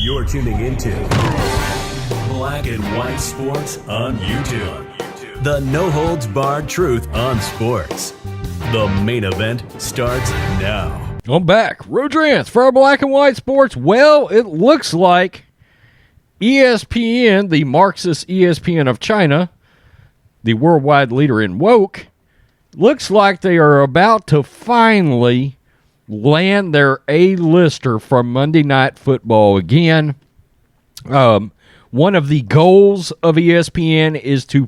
You're tuning into Black and White Sports on YouTube. The no-holds-barred truth on sports. The main event starts now. I'm back. Rodrance for our Black and White Sports. Well, it looks like ESPN, the Marxist ESPN of China, the worldwide leader in woke, looks like they are about to finally land their A-lister from Monday Night Football again. One of the goals of ESPN is to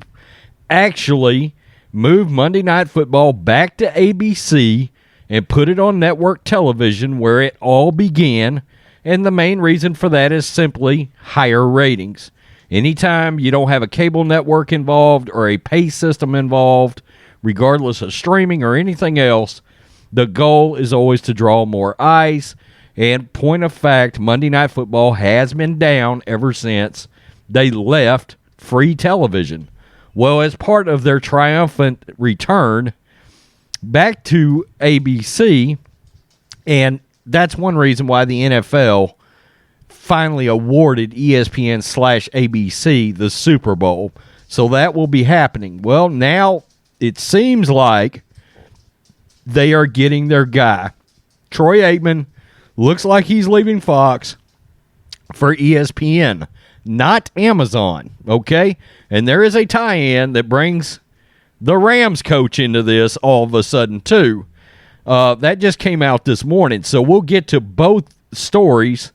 actually move Monday Night Football back to ABC and put it on network television where it all began. And the main reason for that is simply higher ratings. Anytime you don't have a cable network involved or a pay system involved, regardless of streaming or anything else, the goal is always to draw more eyes. And point of fact, Monday Night Football has been down ever since they left free television. Well, as part of their triumphant return back to ABC, and that's one reason why the NFL finally awarded ESPN/ABC the Super Bowl. So that will be happening. Well, now it seems like they are getting their guy. Troy Aikman looks like he's leaving Fox for ESPN, not Amazon, okay? And there is a tie-in that brings the Rams coach into this all of a sudden, too. That just came out this morning, so we'll get to both stories.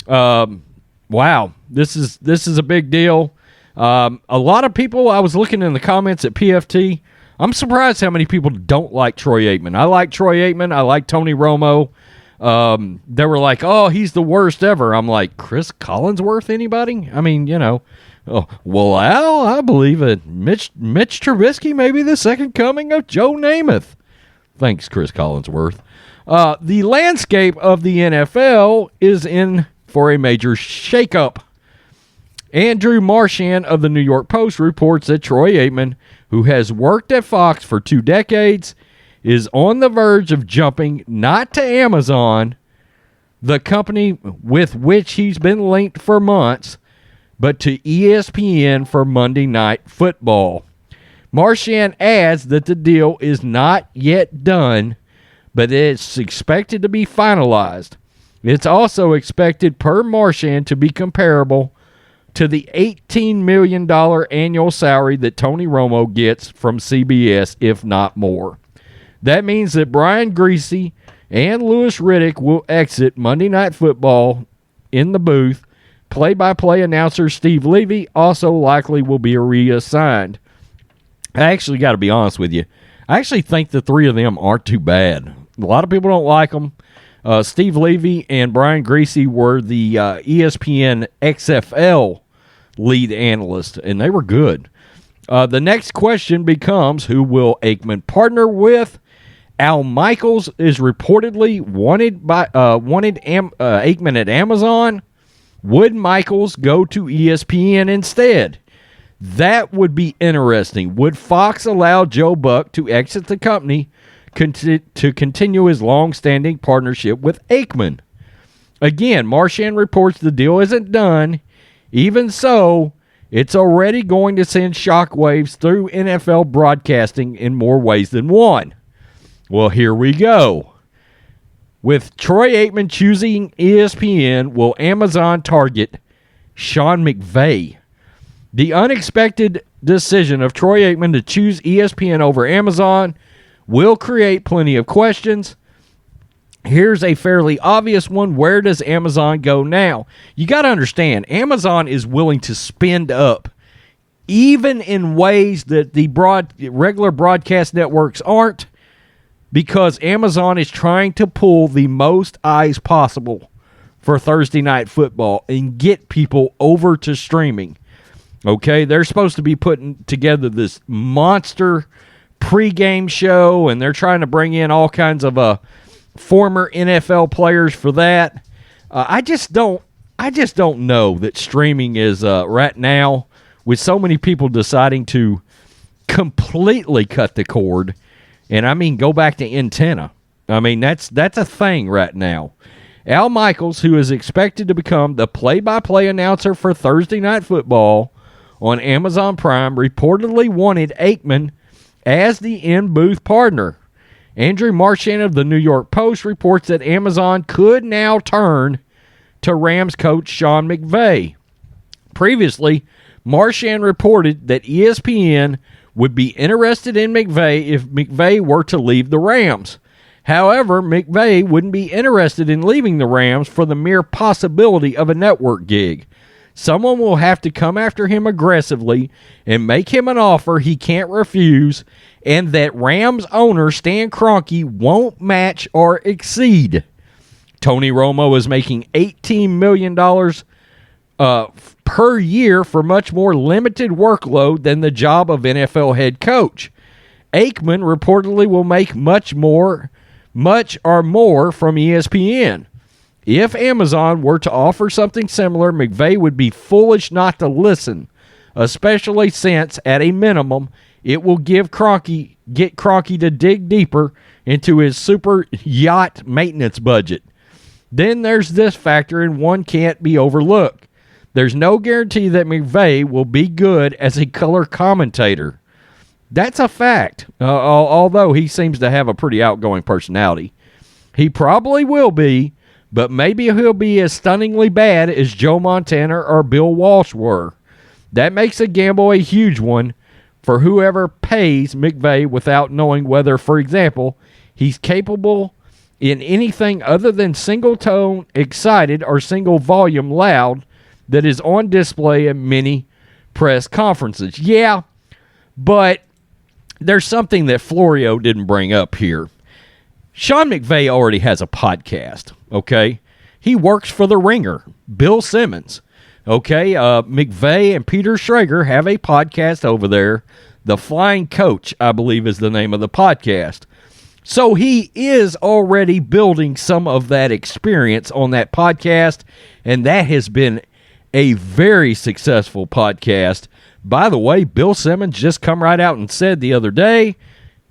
Wow, this is a big deal. A lot of people, I was looking in the comments at PFT, I'm surprised how many people don't like Troy Aikman. I like Troy Aikman. I like Tony Romo. They were like, oh, he's the worst ever. I'm like, Chris Collinsworth, anybody? I mean, you know. Oh, well, Al, I believe it. Mitch Trubisky may be the second coming of Joe Namath. Thanks, Chris Collinsworth. The landscape of the NFL is in for a major shakeup. Andrew Marchand of the New York Post reports that Troy Aikman, who has worked at Fox for 2 decades, is on the verge of jumping not to Amazon, the company with which he's been linked for months, but to ESPN for Monday Night Football. Marchand adds that the deal is not yet done, but it's expected to be finalized. It's also expected, per Marchand, to be comparable to the $18 million annual salary that Tony Romo gets from CBS, if not more. That means that Brian Griese and Louis Riddick will exit Monday Night Football in the booth. Play-by-play announcer Steve Levy also likely will be reassigned. I actually got to be honest with you. I actually think the three of them aren't too bad. A lot of people don't like them. Steve Levy and Brian Griese were the ESPN XFL lead analyst, and they were good. The next question becomes, who will Aikman partner with? Al Michaels is reportedly wanted Aikman at Amazon. Would Michaels go to ESPN instead? That would be interesting. Would Fox allow Joe Buck to exit the company to continue his long-standing partnership with Aikman? Again, Marchand reports the deal isn't done. Even so, it's already going to send shockwaves through NFL broadcasting in more ways than one. Well, here we go. With Troy Aikman choosing ESPN, will Amazon target Sean McVay? The unexpected decision of Troy Aikman to choose ESPN over Amazon will create plenty of questions. Here's a fairly obvious one. Where does Amazon go now? You got to understand, Amazon is willing to spend up, even in ways that the regular broadcast networks aren't, because Amazon is trying to pull the most eyes possible for Thursday Night Football and get people over to streaming. Okay, they're supposed to be putting together this monster pregame show, and they're trying to bring in all kinds of former NFL players for that. I just don't know that streaming is right now, with so many people deciding to completely cut the cord, and I mean go back to antenna. I mean that's a thing right now. Al Michaels, who is expected to become the play-by-play announcer for Thursday Night Football on Amazon Prime, reportedly wanted Aikman as the in-booth partner. Andrew Marchand of the New York Post reports that Amazon could now turn to Rams coach Sean McVay. Previously, Marchand reported that ESPN would be interested in McVay if McVay were to leave the Rams. However, McVay wouldn't be interested in leaving the Rams for the mere possibility of a network gig. Someone will have to come after him aggressively and make him an offer he can't refuse, and that Rams owner Stan Kroenke won't match or exceed. Tony Romo is making $18 million per year for much more limited workload than the job of NFL head coach. Aikman reportedly will make much or more from ESPN. If Amazon were to offer something similar, McVay would be foolish not to listen, especially since, at a minimum, it will get Kroenke to dig deeper into his super yacht maintenance budget. Then there's this factor, and one can't be overlooked. There's no guarantee that McVay will be good as a color commentator. That's a fact, although he seems to have a pretty outgoing personality. He probably will be, but maybe he'll be as stunningly bad as Joe Montana or Bill Walsh were. That makes a gamble a huge one for whoever pays McVay without knowing whether, for example, he's capable in anything other than single-tone excited or single-volume loud that is on display at many press conferences. Yeah, but there's something that Florio didn't bring up here. Sean McVay already has a podcast, okay? He works for The Ringer, Bill Simmons, okay? McVay and Peter Schrager have a podcast over there. The Flying Coach, I believe, is the name of the podcast. So he is already building some of that experience on that podcast, and that has been a very successful podcast. By the way, Bill Simmons just come right out and said the other day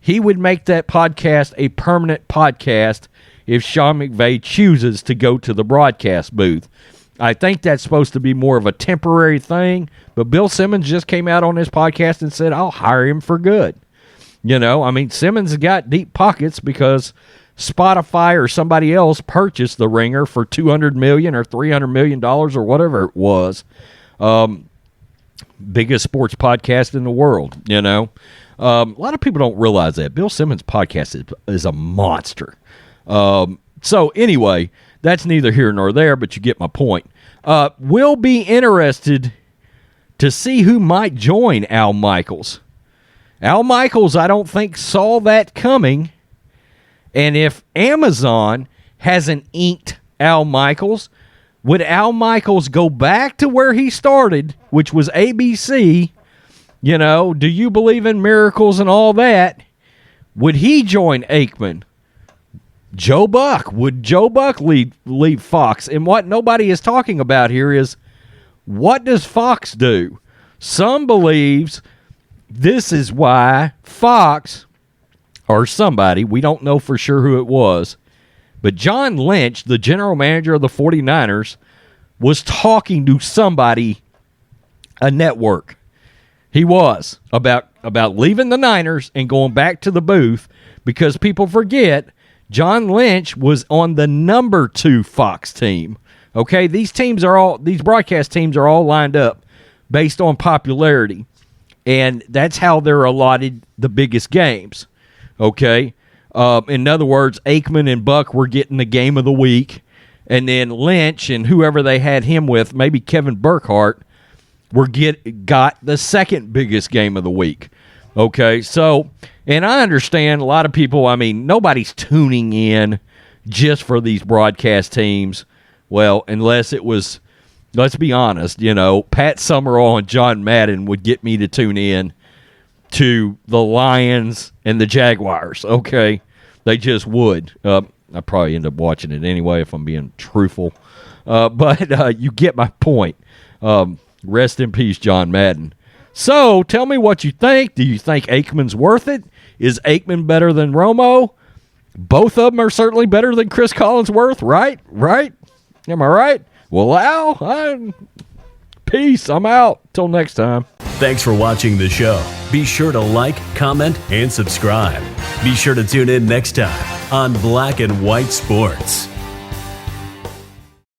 he would make that podcast a permanent podcast if Sean McVay chooses to go to the broadcast booth. I think that's supposed to be more of a temporary thing, but Bill Simmons just came out on his podcast and said, I'll hire him for good. You know, I mean, Simmons has got deep pockets because Spotify or somebody else purchased The Ringer for $200 million or $300 million or whatever it was. Biggest sports podcast in the world, you know. A lot of people don't realize that. Bill Simmons' podcast is a monster. So anyway, that's neither here nor there, but you get my point. We'll be interested to see who might join Al Michaels. Al Michaels, I don't think, saw that coming. And if Amazon hasn't inked Al Michaels, would Al Michaels go back to where he started, which was ABC? You know, do you believe in miracles and all that? Would he join Aikman? Joe Buck. Would Joe Buck leave Fox? And what nobody is talking about here is, what does Fox do? Some believes this is why Fox, or somebody, we don't know for sure who it was, but John Lynch, the general manager of the 49ers, was talking to somebody, a network. He was, about leaving the Niners and going back to the booth, because people forget John Lynch was on the number 2 Fox team. Okay, these broadcast teams are all lined up based on popularity, and that's how they're allotted the biggest games. Okay, in other words, Aikman and Buck were getting the game of the week, and then Lynch and whoever they had him with, maybe Kevin Burkhardt, got the second biggest game of the week. Okay, so, and I understand a lot of people, I mean, nobody's tuning in just for these broadcast teams. Well, unless it was, let's be honest, you know, Pat Summerall and John Madden would get me to tune in to the Lions and the Jaguars, okay? They just would. I'd probably end up watching it anyway if I'm being truthful. But you get my point. Rest in peace, John Madden. So, tell me what you think. Do you think Aikman's worth it? Is Aikman better than Romo? Both of them are certainly better than Chris Collinsworth, right? Right? Am I right? Well, Al, peace. I'm out. Till next time. Thanks for watching the show. Be sure to like, comment, and subscribe. Be sure to tune in next time on Black and White Sports.